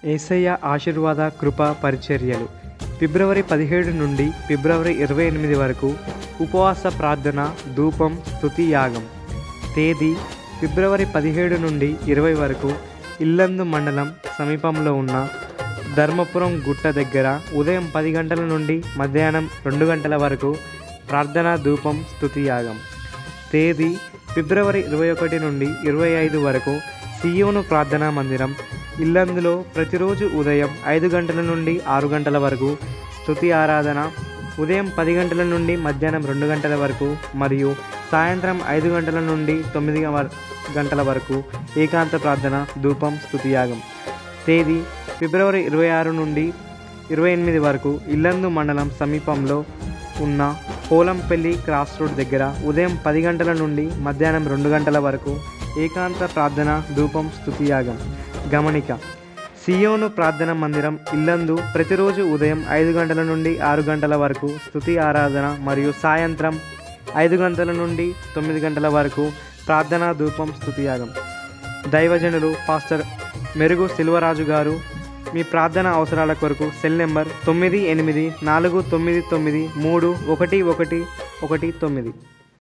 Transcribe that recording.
యేసయ్య ఆశీర్వాద కృప పరిచర్యలు ఫిబ్రవరి 17 నుండి ఫిబ్రవరి 28 వరకు ఉపవాస ప్రార్థన ధూపం స్తుతి యాగం. తేదీ ఫిబ్రవరి 17 నుండి 20 వరకు ఇల్లందు మండలం సమీపంలో ఉన్న ధర్మపురం గుట్ట దగ్గర ఉదయం 10 గంటల నుండి మధ్యాహ్నం 2 గంటల వరకు ప్రార్థన ధూపం స్తుతి యాగం. తేదీ ఫిబ్రవరి 21 నుండి 25 వరకు సియోను ప్రార్థనా మందిరం ఇల్లందులో ప్రతిరోజు ఉదయం 5 గంటల నుండి 6 గంటల వరకు స్తుతి ఆరాధన, ఉదయం 10 గంటల నుండి మధ్యాహ్నం 2 గంటల వరకు మరియు సాయంత్రం 5 గంటల నుండి 9 గంటల వరకు ఏకాంత ప్రార్థన ధూపం స్తుతి యాగం. తేదీ ఫిబ్రవరి 26 నుండి 28 వరకు ఇల్లందు మండలం సమీపంలో ఉన్న పోలంపల్లి క్రాస్ రోడ్ దగ్గర ఉదయం 10 గంటల నుండి మధ్యాహ్నం 2 గంటల వరకు ఏకాంత ప్రార్థన ధూపం స్తుతి యాగం. గమనిక: సియోను ప్రార్థన మందిరం ఇల్లందు ప్రతిరోజు ఉదయం 5 గంటల నుండి 6 గంటల వరకు స్తుతి ఆరాధన మరియు సాయంత్రం 5 గంటల నుండి 9 గంటల వరకు ప్రార్థనా ధూపం స్తుతి యాగం. దైవజనులు పాస్టర్ మెరుగు సిల్వరాజు గారు. మీ ప్రార్థన అవసరాల కొరకు సెల్ నెంబర్ 9849931119.